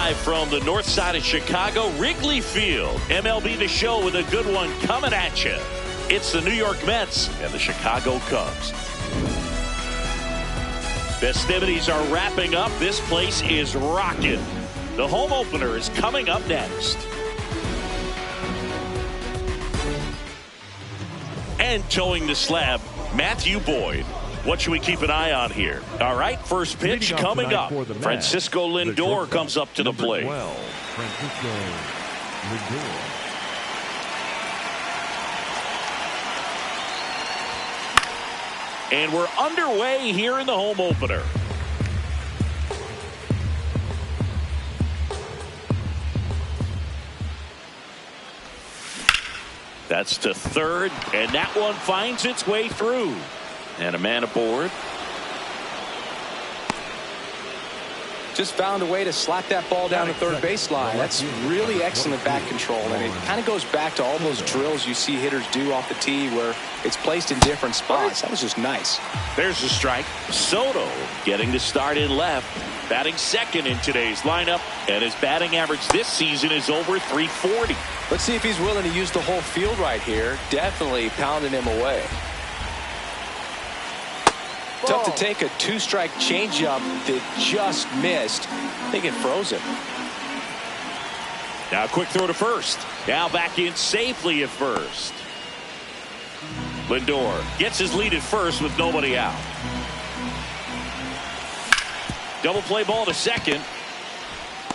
live from the north side of Chicago, Wrigley Field. MLB The Show with a good one coming at you. It's the New York Mets and the Chicago Cubs. Festivities are wrapping up. This place is rocking. The home opener is coming up next. And towing the slab, Matthew Boyd. What should we keep an eye on here? All right, first pitch coming up. Francisco Lindor comes up to the plate. 12, Francisco Lindor. And we're underway here in the home opener. That's to third, and that one finds its way through. And a man aboard. Just found a way to slap that ball down the third baseline. That's really excellent bat control. And it kind of goes back to all those drills you see hitters do off the tee where it's placed in different spots. That was just nice. There's the strike. Soto getting the start in left. Batting second in today's lineup. And his batting average this season is over 340. Let's see if he's willing to use the whole field right here. Definitely pounding him away. Tough to take a two-strike changeup that just missed. I think it froze him. Now quick throw to first. Now back in safely at first. Lindor gets his lead at first with nobody out. Double play ball to second.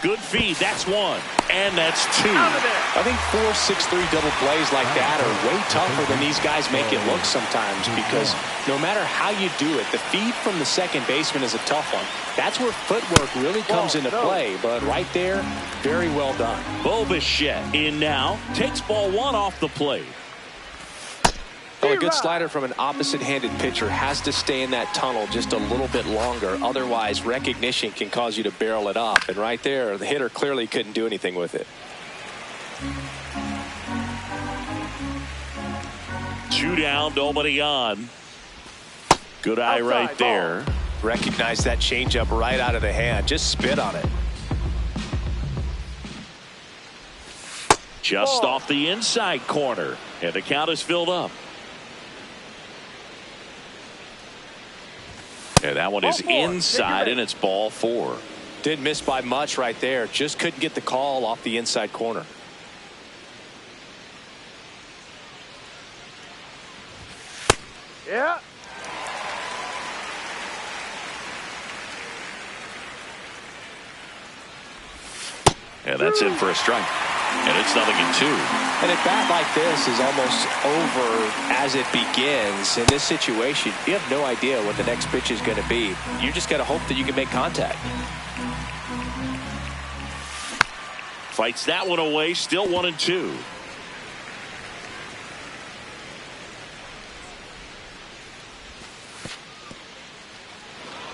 Good feed. That's one. And that's two. I think 4-6-3 double plays like that are way tougher than these guys make it look sometimes, because no matter how you do it, the feed from the second baseman is a tough one. That's where footwork really comes into play. But right there, very well done. Bo Bichette in now. Takes ball one off the plate. Well, a good slider from an opposite-handed pitcher has to stay in that tunnel just a little bit longer. Otherwise, recognition can cause you to barrel it up. And right there, the hitter clearly couldn't do anything with it. Two down, nobody on. Good eye right there. Recognize that changeup right out of the hand. Just spit on it. Just off the inside corner. And the count is filled up. And that one is inside, and it's ball four. Didn't miss by much right there. Just couldn't get the call off the inside corner. Yeah. And that's in for a strike. And it's 0-2. And a bat like this is almost over as it begins. In this situation, you have no idea what the next pitch is going to be. You just got to hope that you can make contact. Fights that one away. Still 1-2.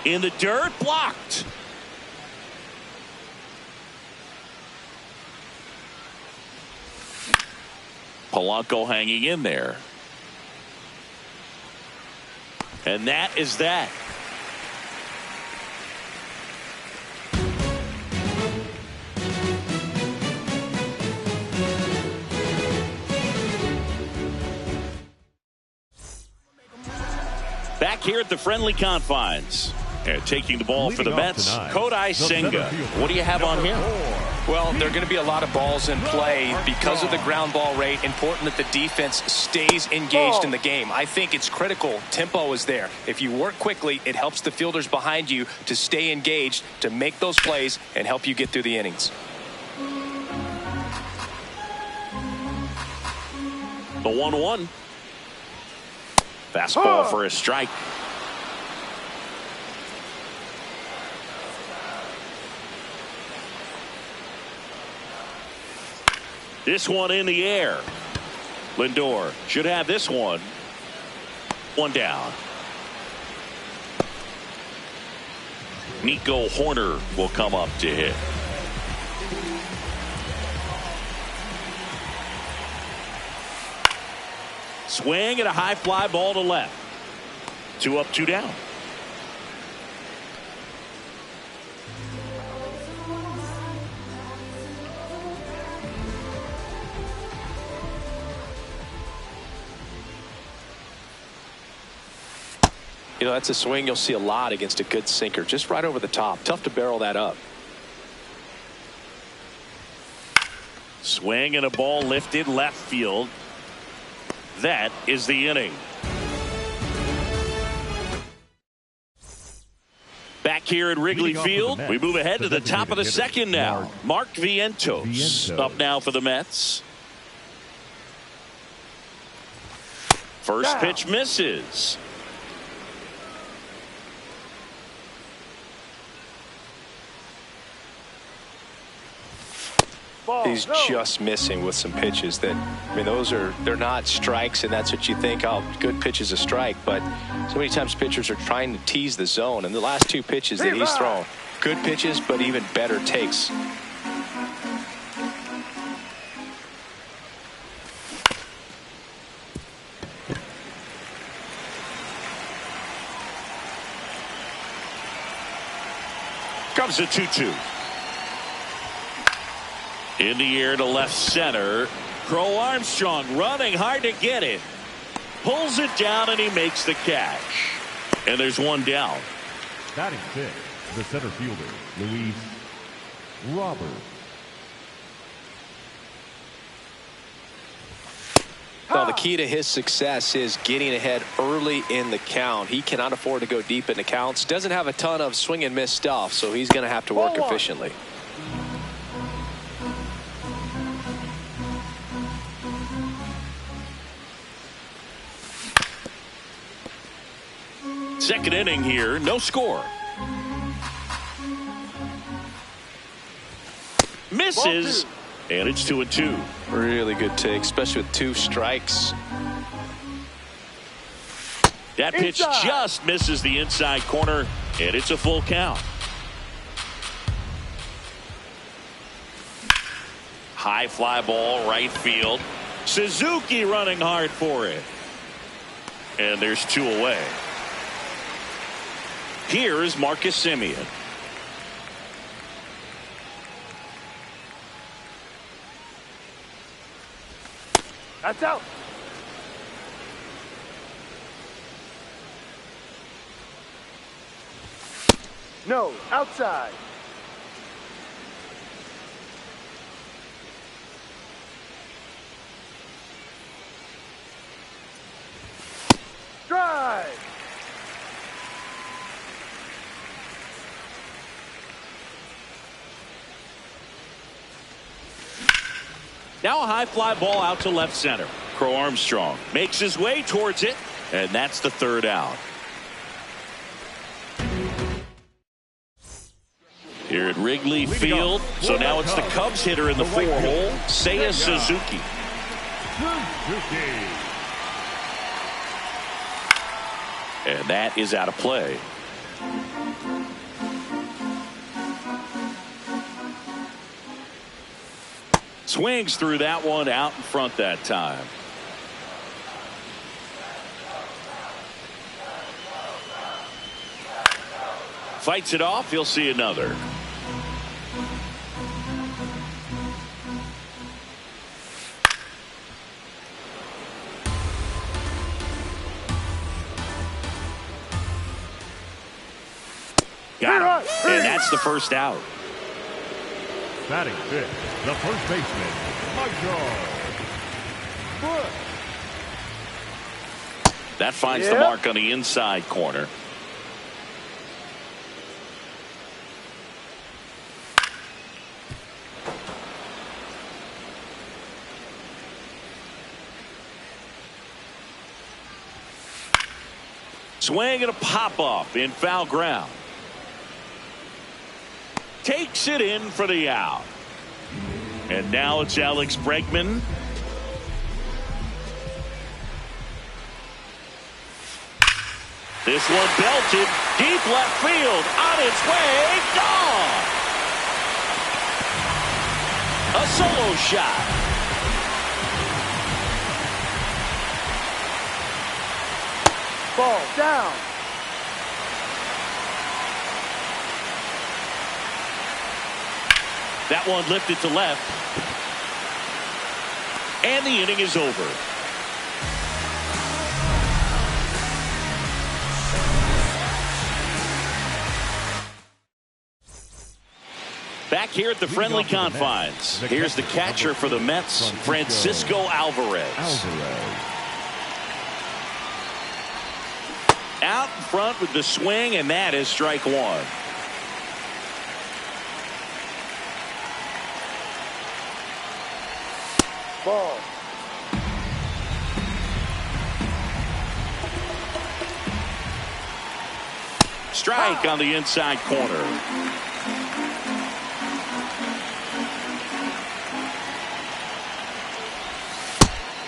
In the dirt, blocked. Polanco hanging in there. And that is that. Back here at the friendly confines. And taking the ball for the Mets, Kodai Senga. What do you have on him? Well, there are going to be a lot of balls in play because of the ground ball rate. Important that the defense stays engaged in the game. I think it's critical. Tempo is there. If you work quickly, it helps the fielders behind you to stay engaged, to make those plays, and help you get through the innings. The 1-1. Fastball for a strike. This one in the air. Lindor should have this one. One down. Nico Horner will come up to hit. Swing and a high fly ball to left. 2 up, 2 down. You know, that's a swing you'll see a lot against a good sinker. Just right over the top. Tough to barrel that up. Swing and a ball lifted left field. That is the inning. Back here at Wrigley Field, we move ahead to the top of the second now. Mark Vientos up now for the Mets. First pitch misses. He's just missing with some pitches that, I mean, they're not strikes, and that's what you think, oh, good pitch is a strike. But so many times pitchers are trying to tease the zone, and the last two pitches that he's thrown, good pitches, but even better takes. Comes a 2-2. In the air to left center. Crow Armstrong running hard to get it. Pulls it down and he makes the catch. And there's one down. Batting fifth, the center fielder, Luis Robert. Well, the key to his success is getting ahead early in the count. He cannot afford to go deep in the counts. Doesn't have a ton of swing and miss stuff, so he's going to have to work efficiently. Second inning here, no score. Misses, and it's 2-2. Really good take, especially with two strikes. That pitch just misses the inside corner, and it's a full count. High fly ball, right field. Suzuki running hard for it. And there's two away. Here is Marcus Semien. That's out. No, outside. Drive. Now a high fly ball out to left center. Crow Armstrong makes his way towards it, and that's the third out. Here at Wrigley Field, so now it's the Cubs hitter in the four-hole, Seiya Suzuki. And that is out of play. Swings through that one out in front that time. Fights it off. He'll see another. Got him. And that's the first out. Batting fifth, the first baseman, Michael. That finds the mark on the inside corner. Swing and a pop-up in foul ground. Takes it in for the out. And now it's Alex Bregman. This one belted deep left field, on its way, gone. A solo shot. Ball down. That one lifted to left. And the inning is over. back here at the friendly confines. Here's the catcher for the Mets, Francisco Alvarez. Out in front with the swing, and that is strike one. Ball. Strike on the inside corner.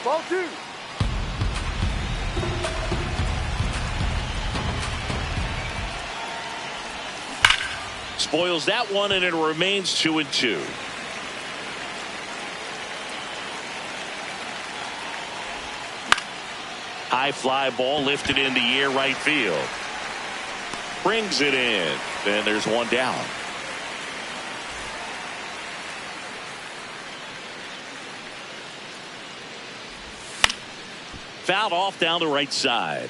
Ball two. Spoils that one, and it remains 2-2. High fly ball lifted in the air right field. Brings it in. Then there's one down. Fouled off down the right side.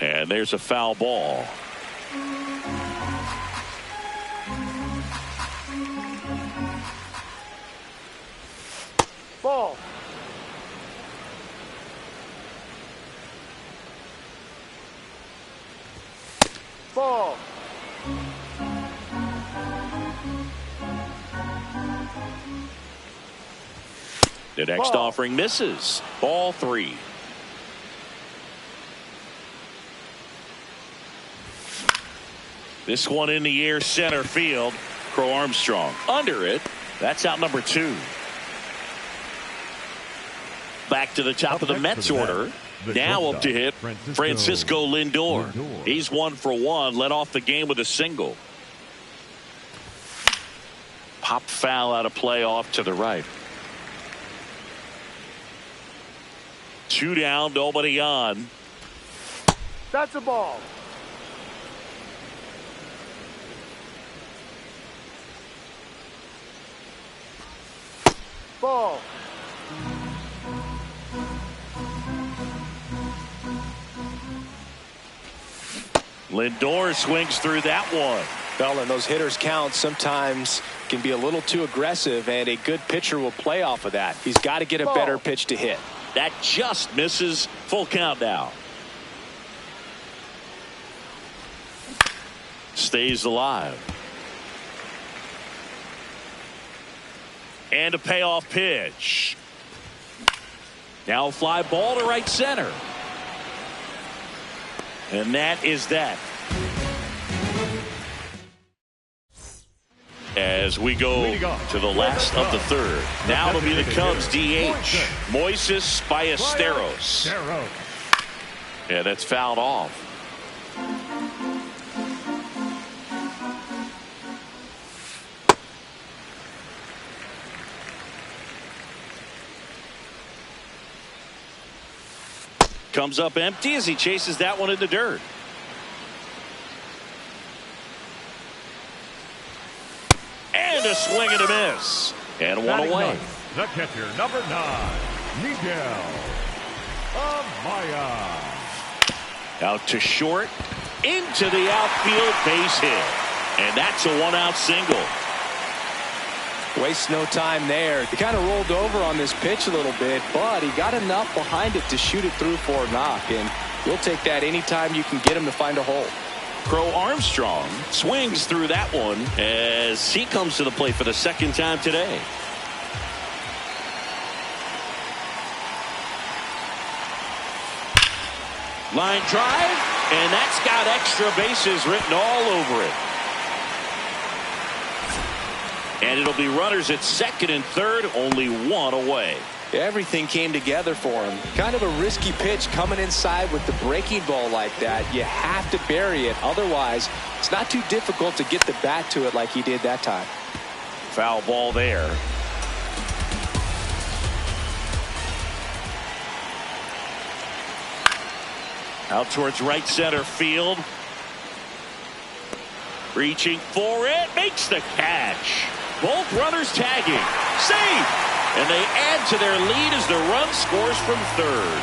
And there's a foul ball. Ball. Ball. The next offering misses. Ball three. This one in the air center field. Crow Armstrong under it. That's out number two. Back to the top of the Mets order. Now up to hit Francisco Lindor. He's 1 for 1. Led off the game with a single. Pop foul out of play off to the right. 2 down, nobody on. That's a ball. Ball. Lindor swings through that one. Well, and those hitters count sometimes can be a little too aggressive, and a good pitcher will play off of that. He's got to get a better pitch to hit. That just misses. Full count now. Stays alive. And a payoff pitch. Now a fly ball to right center. And that is that. As we go to the last of the third. Now it'll be the Cubs DH, Moises Ballesteros. Yeah, that's fouled off. Comes up empty as he chases that one in the dirt. And a swing and a miss. And one away. The catcher, number 9, Miguel Amaya. Out to short. Into the outfield, base hit. And that's a 1-out single. Waste no time there. He kind of rolled over on this pitch a little bit, but he got enough behind it to shoot it through for a knock. And you'll take that anytime you can get him to find a hole. Crow Armstrong swings through that one as he comes to the plate for the second time today. Line drive, and that's got extra bases written all over it. And it'll be runners at second and third, only one away. Everything came together for him. Kind of a risky pitch coming inside with the breaking ball like that. You have to bury it. Otherwise, it's not too difficult to get the bat to it like he did that time. Foul ball there. Out towards right center field. Reaching for it. Makes the catch. Both runners tagging. Safe. And they add to their lead as the run scores from third.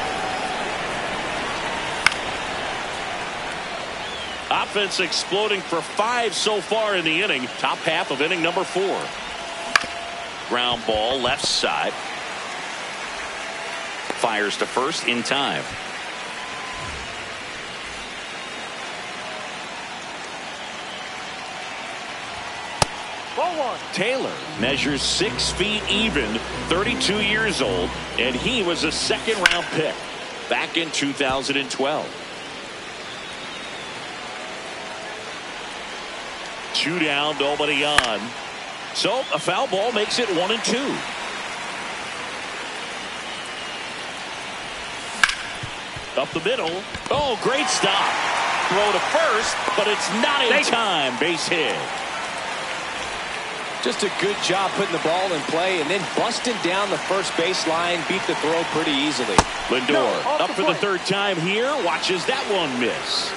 Offense exploding for 5 so far in the inning. Top half of inning number 4. Ground ball left side. Fires to first in time. Ball 1. Taylor measures 6 feet even, 32 years old, and he was a second-round pick back in 2012. 2 down, nobody on. So a foul ball makes it 1-2. Up the middle. Oh, great stop. Throw to first, but it's not in time. Base hit. Just a good job putting the ball in play and then busting down the first baseline. Beat the throw pretty easily. Lindor up for the 3rd time here. Watches that one miss.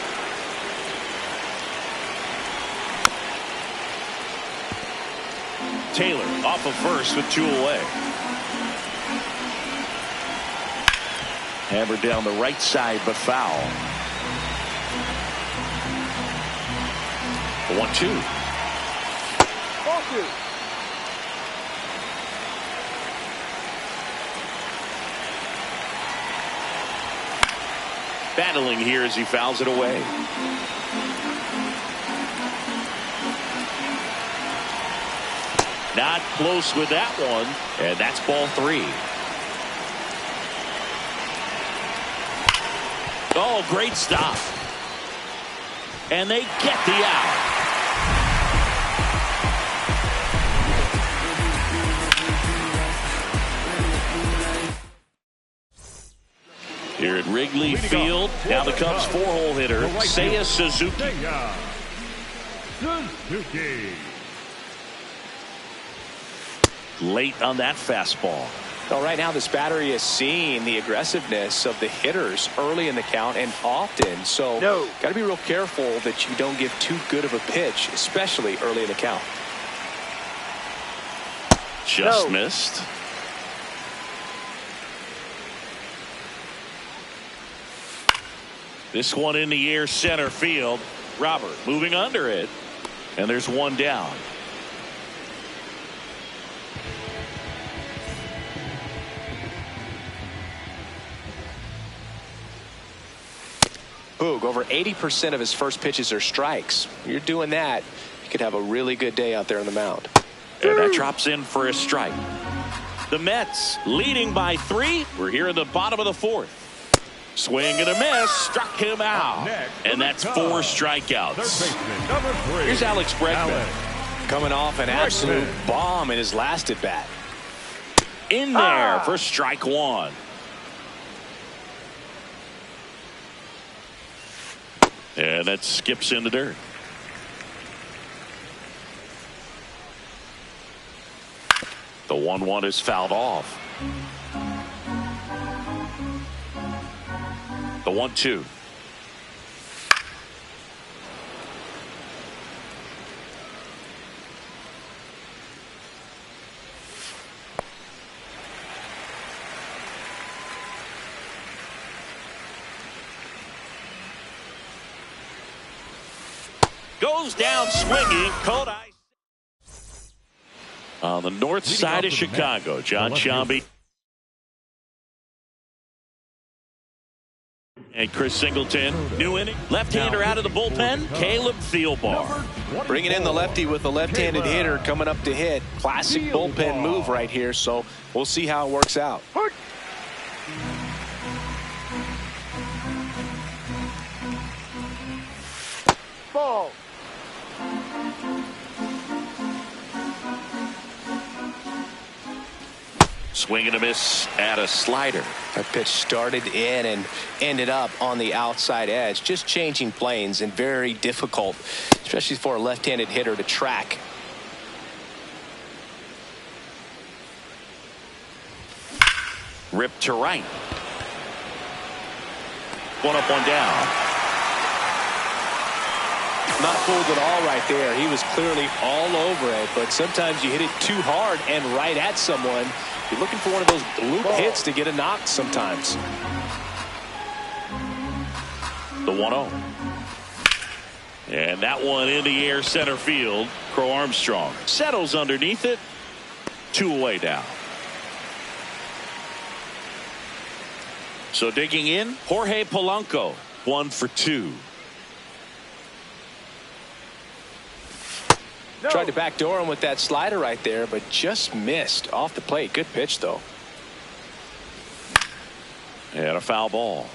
Taylor off of first with 2 away. Hammered down the right side, but foul. 1-2. Ball 2. Battling here as he fouls it away. Not close with that one, and that's ball 3. Oh, great stop. And they get the out. Here at Wrigley Field, now the Cubs 4-hole hitter, Seiya Suzuki. Late on that fastball. Well, right now this battery is seeing the aggressiveness of the hitters early in the count and often. So got to be real careful that you don't give too good of a pitch, especially early in the count. Just missed. This one in the air, center field. Robert moving under it, and there's 1 down. Boog, over 80% of his first pitches are strikes. You're doing that, you could have a really good day out there on the mound. And that drops in for a strike. The Mets leading by 3. We're here in the bottom of the 4th. Swing and a miss, struck him out. And that's 4 strikeouts. Here's Alex Bregman. Coming off an absolute bomb in his last at bat. In there for strike 1. And that skips in the dirt. The 1-1 is fouled off. The 1-2. Goes down swinging. Cold ice. On the north side of Chicago, John Sciambi and Chris Singleton. New inning. Left-hander out of the bullpen. Caleb Thielbar. Bringing in the lefty with the left-handed hitter coming up to hit. Classic bullpen move right here. So we'll see how it works out. Ball. Swing and a miss at a slider. That pitch started in and ended up on the outside edge. Just changing planes and very difficult, especially for a left-handed hitter to track. Ripped to right. 1 up, 1 down. Not fooled at all right there. He was clearly all over it, but sometimes you hit it too hard and right at someone. You're looking for one of those loop hits to get a knock sometimes. The 1-0. And that one in the air center field. Crow Armstrong settles underneath it. 2 away now. So digging in, Jorge Polanco, 1 for 2. No. Tried to backdoor him with that slider right there, but just missed off the plate. Good pitch, though. And a foul ball.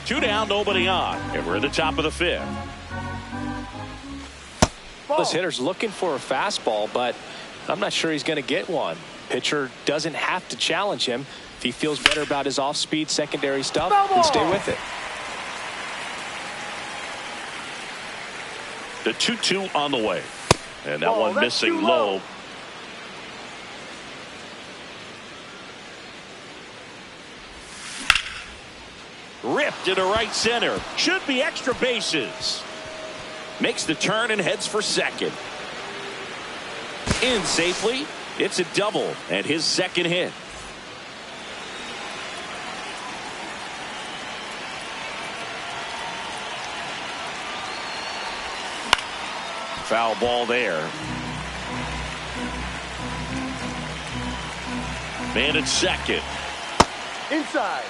2 down, nobody on. And we're at the top of the 5th. This hitter's looking for a fastball, but I'm not sure he's going to get one. Pitcher doesn't have to challenge him. If he feels better about his off-speed secondary stuff, then stay with it. The 2-2 on the way. And that one missing low. Ripped into right center. Should be extra bases. Makes the turn and heads for second. In safely. It's a double and his second hit. Foul ball there. Man at second. Inside.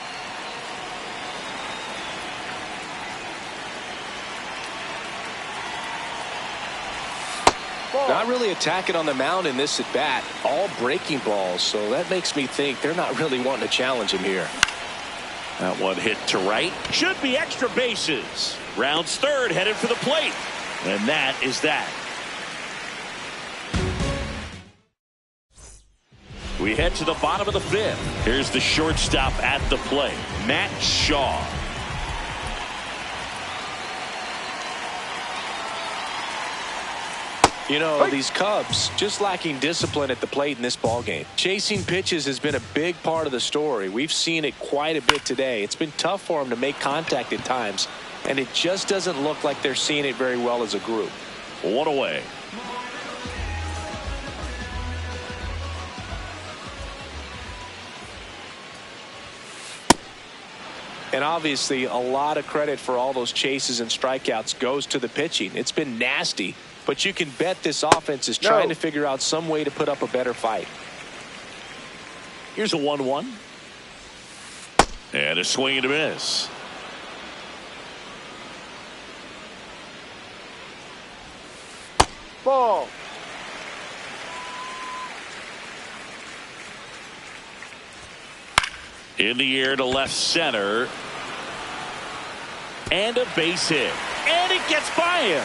Not really attacking on the mound in this at bat. All breaking balls, so that makes me think they're not really wanting to challenge him here. That one hit to right. Should be extra bases. Rounds third, headed for the plate. And that is that. We head to the bottom of the 5th. Here's the shortstop at the plate, Matt Shaw. You know, these Cubs just lacking discipline at the plate in this ballgame. Chasing pitches has been a big part of the story. We've seen it quite a bit today. It's been tough for them to make contact at times, and it just doesn't look like they're seeing it very well as a group. 1 away. And obviously, a lot of credit for all those chases and strikeouts goes to the pitching. It's been nasty. But you can bet this offense is trying to figure out some way to put up a better fight. Here's a 1-1. And a swing and a miss. Ball. In the air to left center. And a base hit. And it gets by him.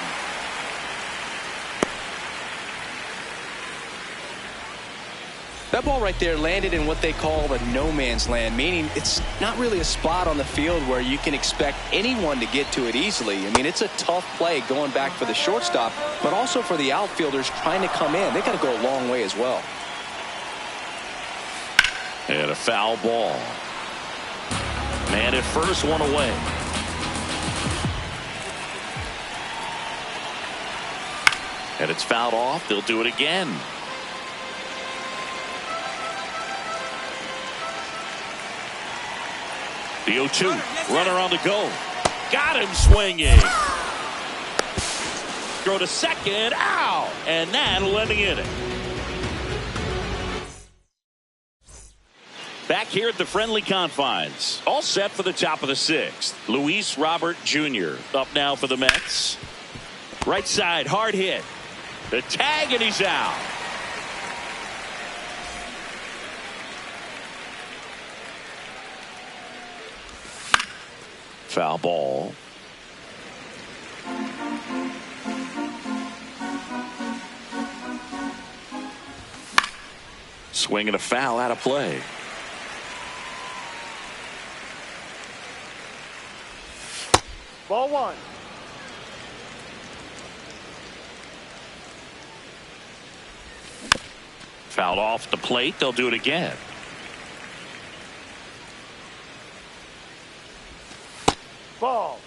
That ball right there landed in what they call the no man's land, meaning it's not really a spot on the field where you can expect anyone to get to it easily. I mean, it's a tough play going back for the shortstop, but also for the outfielders trying to come in. They got to go a long way as well. And a foul ball. Man at first, 1 away. And it's fouled off. They'll do it again. The 0-2. Runner on the go. Got him swinging. Throw to second. Ow! And that'll end the inning. Back here at the friendly confines. All set for the top of the 6th. Luis Robert Jr. up now for the Mets. Right side, hard hit. The tag, and he's out. Foul ball. Swing and a foul out of play. Ball 1. Fouled off the plate. They'll do it again. Ball.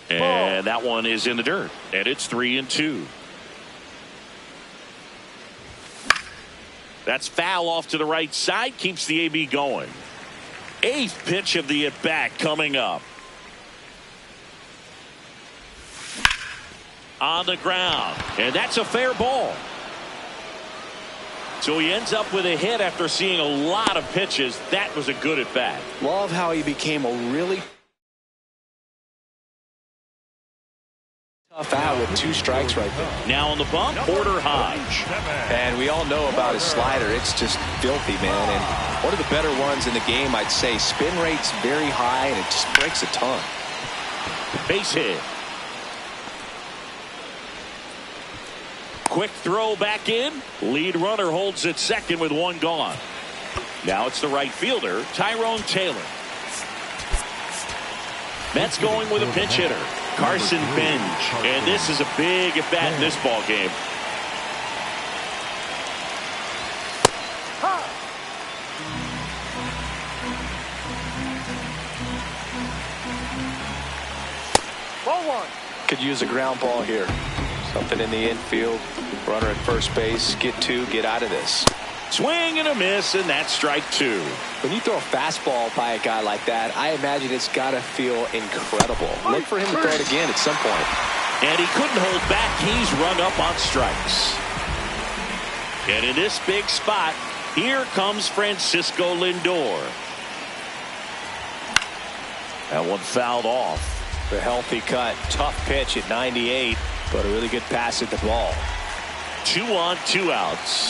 And that one is in the dirt. And it's 3-2. That's foul off to the right side. Keeps the AB going. Eighth pitch of the at-bat coming up. On the ground, and that's a fair ball. So he ends up with a hit after seeing a lot of pitches. That was a good at-bat. Love how he became a really tough out with 2 strikes right there. Now on the bump, Porter Hodge. And we all know about his slider. It's just filthy, man. And one of the better ones in the game, I'd say. Spin rate's very high, and it just breaks a ton. Base hit. Quick throw back in. Lead runner holds at second with 1 gone. Now it's the right fielder, Tyrone Taylor. Mets going with a pinch hitter, Carson Bench. And this is a big at bat in this ball game. Ball 1. Could use a ground ball here. Something in the infield. Runner at first base. Get 2. Get out of this. Swing and a miss, and that's strike 2. When you throw a fastball by a guy like that, I imagine it's got to feel incredible. Look for him to throw it again at some point. And he couldn't hold back. He's rung up on strikes. And in this big spot, here comes Francisco Lindor. That one fouled off. The healthy cut. Tough pitch at 98, but a really good pass at the ball. 2 on, 2 outs.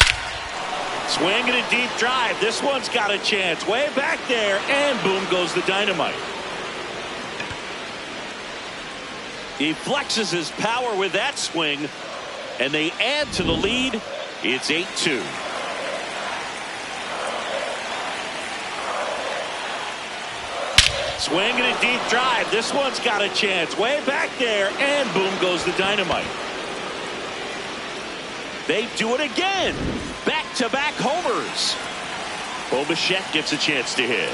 Swinging a deep drive. This one's got a chance. Way back there, and boom goes the dynamite. He flexes his power with that swing, and they add to the lead. It's 8-2. Swinging a deep drive. This one's got a chance. Way back there, and boom goes the dynamite. They do it again. Back-to-back homers. Bichette gets a chance to hit.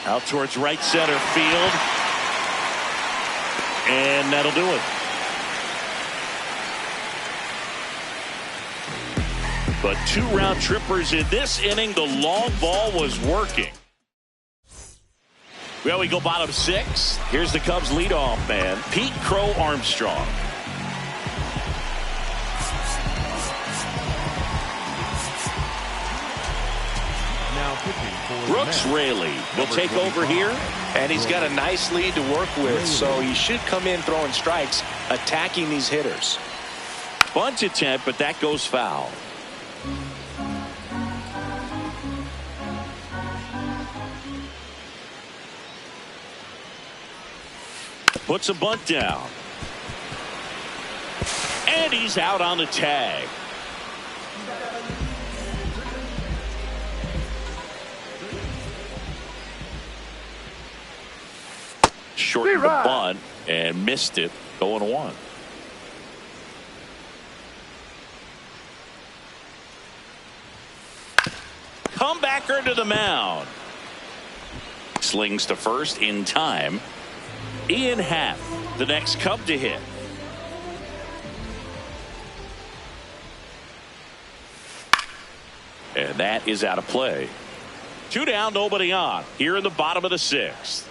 Out towards right center field. And that'll do it. But 2 round trippers in this inning. The long ball was working. Well, we go bottom 6. Here's the Cubs leadoff man, Pete Crow Armstrong. Brooks Raley will take over here, and he's got a nice lead to work with, so he should come in throwing strikes, attacking these hitters. Bunt attempt, but that goes foul. Puts a bunt down. And he's out on the tag. Shortened the bunt and missed it, 0-1. Comebacker to the mound. Slings to first in time. Ian Happ, the next Cub to hit. And that is out of play. 2 down, nobody on. Here in the bottom of the 6th.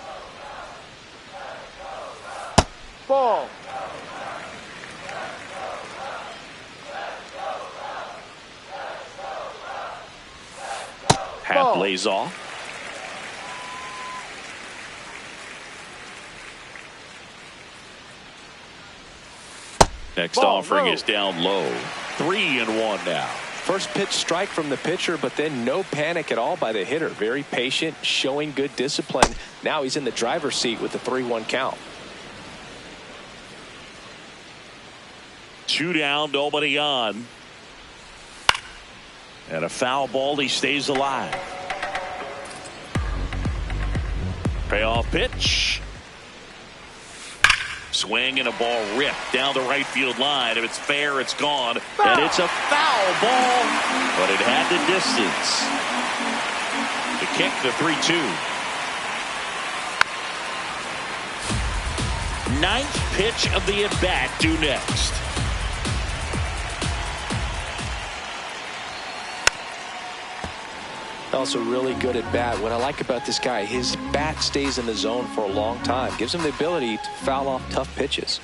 Ball. Happ lays off. Next offering is down low. 3-1 now. First pitch strike from the pitcher, but then no panic at all by the hitter. Very patient, showing good discipline. Now he's in the driver's seat with the 3-1 count. 2 down, nobody on. And a foul ball, he stays alive. Payoff pitch. Swing and a ball ripped down the right field line. If it's fair, it's gone. And it's a foul ball, but it had the distance. To kick the 3-2. 9th pitch of the at-bat due next. Also really good at bat. What I like about this guy, his bat stays in the zone for a long time. Gives him the ability to foul off tough pitches.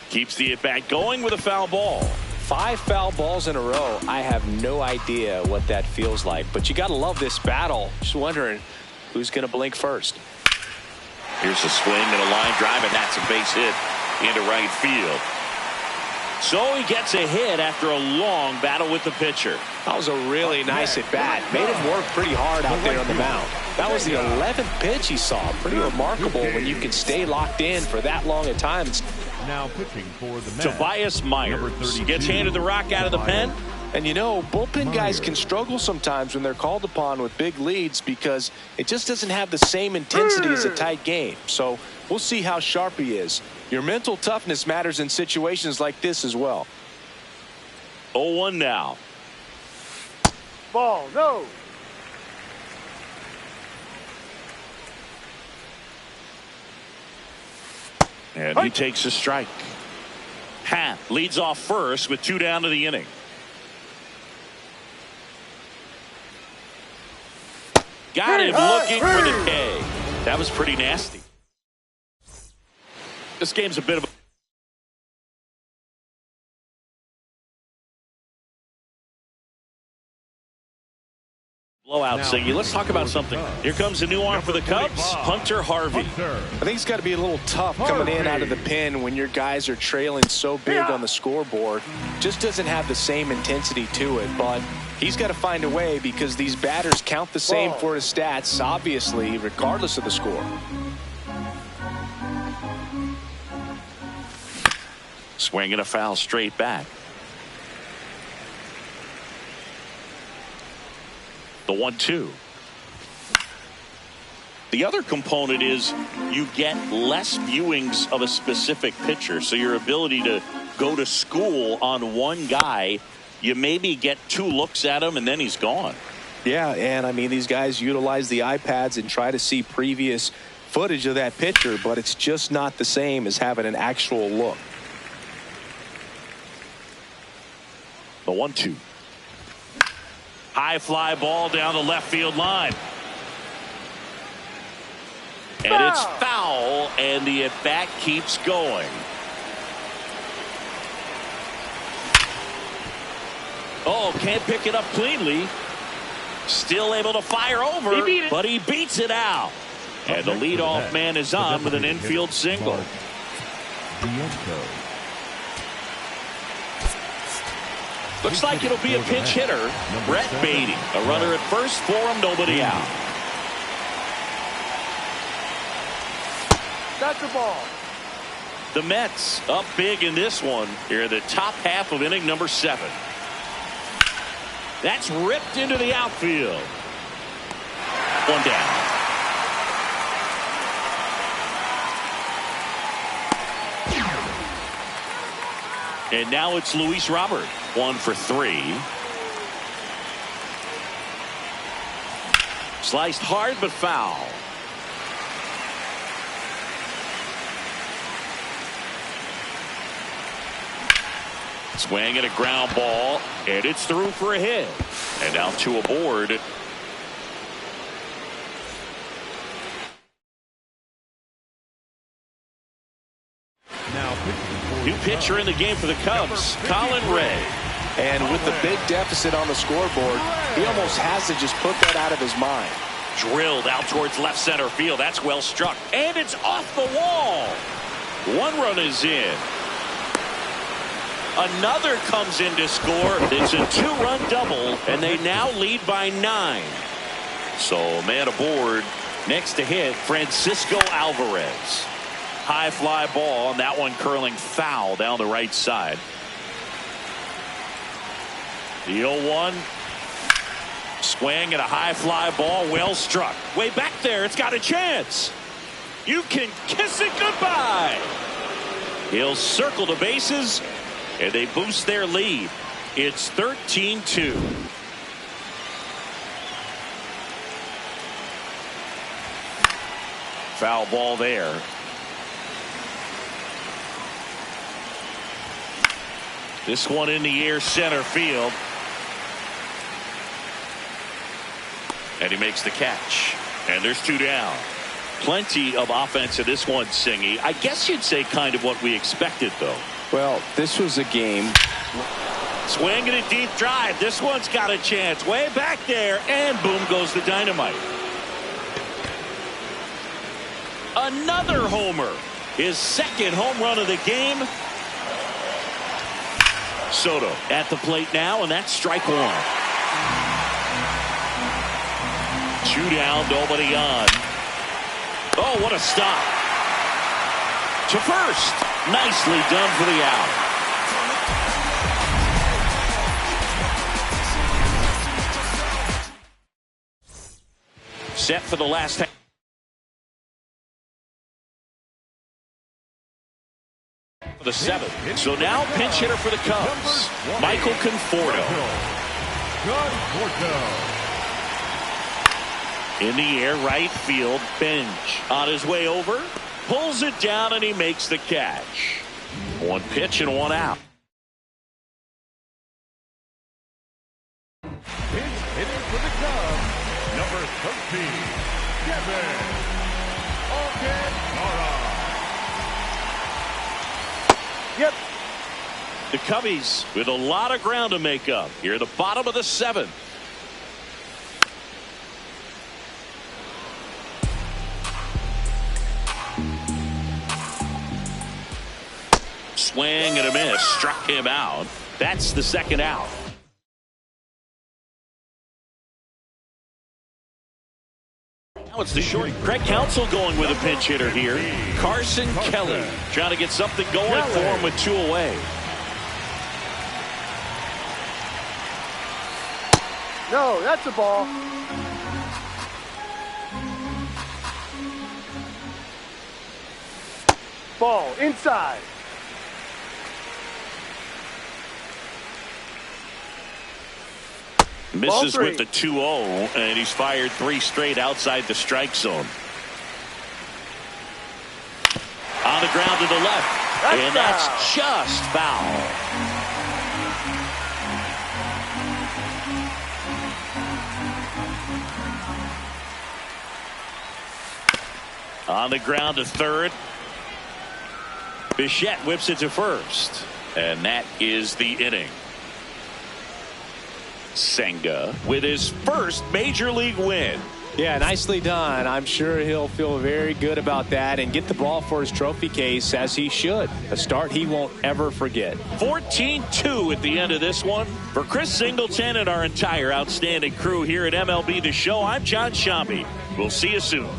Keeps the at-bat going with a foul ball. 5 foul balls in a row. I have no idea what that feels like. But you got to love this battle. Just wondering who's going to blink first. Here's a swing and a line drive, and that's a base hit into right field. So he gets a hit after a long battle with the pitcher. That was a really nice at bat. Made him work pretty hard out there on the mound. That was the 11th pitch he saw. Pretty remarkable when you can stay locked in for that long a time. Now pitching for the Mets, Tobias Myers gets handed the rock out of the pen. And you know, bullpen guys can struggle sometimes when they're called upon with big leads because it just doesn't have the same intensity as a tight game. So we'll see how sharp he is. Your mental toughness matters in situations like this as well. 0-1 now. Ball, no. And he takes a strike. Happ leads off first with 2 down to the inning. Got him looking for the K. That was pretty nasty. This game's a bit of a blowout thingy. Let's talk about something. Here comes a new arm for the Cubs, Hunter Harvey. I think it's got to be a little tough coming in out of the pen when your guys are trailing so big on the scoreboard. Just doesn't have the same intensity to it, but he's got to find a way because these batters count the same for his stats, obviously, regardless of the score. Swing and a foul straight back. The 1-2. The other component is you get less viewings of a specific pitcher, so your ability to go to school on one guy, you maybe get 2 looks at him and then he's gone. Yeah, and I mean, these guys utilize the iPads and try to see previous footage of that pitcher, but it's just not the same as having an actual look. The 1-2. High fly ball down the left field line. And it's foul, and the at-bat keeps going. Oh, can't pick it up cleanly. Still able to fire over, but he beats it out. And the leadoff man is on with an infield single. Looks like it'll be a pinch hitter, Brett Beatty. A runner at first for him, nobody out. That's the ball. The Mets up big in this one here in the top half of inning number 7. That's ripped into the outfield. 1 down. And now it's Luis Robert, 1 for 3. Sliced hard but foul. Swing and a ground ball, and it's through for a hit. And now 2 aboard. New pitcher in the game for the Cubs, Colin Ray. And with the big deficit on the scoreboard, he almost has to just put that out of his mind. Drilled out towards left center field. That's well struck. And it's off the wall. 1 run is in. Another comes in to score. It's a 2-run double, and they now lead by 9. So man aboard. Next to hit, Francisco Alvarez. High fly ball, and that one curling foul down the right side. The 0-1. Swing and a high fly ball, well struck. Way back there, it's got a chance. You can kiss it goodbye. He'll circle the bases, and they boost their lead. It's 13-2. Foul ball there. This one in the air, center field. And he makes the catch. And there's 2 down. Plenty of offense in this one, Singy. I guess you'd say kind of what we expected, though. Well, this was a game. Swing and a deep drive. This one's got a chance. Way back there. And boom goes the dynamite. Another homer. His second home run of the game. Soto at the plate now, and that's strike 1. 2 down, nobody on. Oh, what a stop. To first. Nicely done for the out. Set for the last half. The 7th. So now pinch hitter for the Cubs, Michael Conforto. In the air, right field, Bench on his way over, pulls it down, and he makes the catch. 1 pitch and 1 out. Pinch hitter for the Cubs, number 13, Kevin Alcantara. Yep. The Cubbies with a lot of ground to make up here at the bottom of the 7th. Swing and a miss. Struck him out. That's the 2nd out. Now it's the short. Craig Counsell going with a pinch hitter here. Carson Kelly trying to get something going for him with 2 away. No, that's a ball. Ball inside. Misses with the 2-0, and he's fired 3 straight outside the strike zone. On the ground to the left, and that's just foul. On the ground to third. Bichette whips it to first, and that is the inning. Senga with his first major league win. Yeah, nicely done. I'm sure he'll feel very good about that and get the ball for his trophy case, as he should. A start he won't ever forget. 14-2 at the end of this one. For Chris Singleton and our entire outstanding crew here at MLB The Show, I'm John Shambi. We'll see you soon.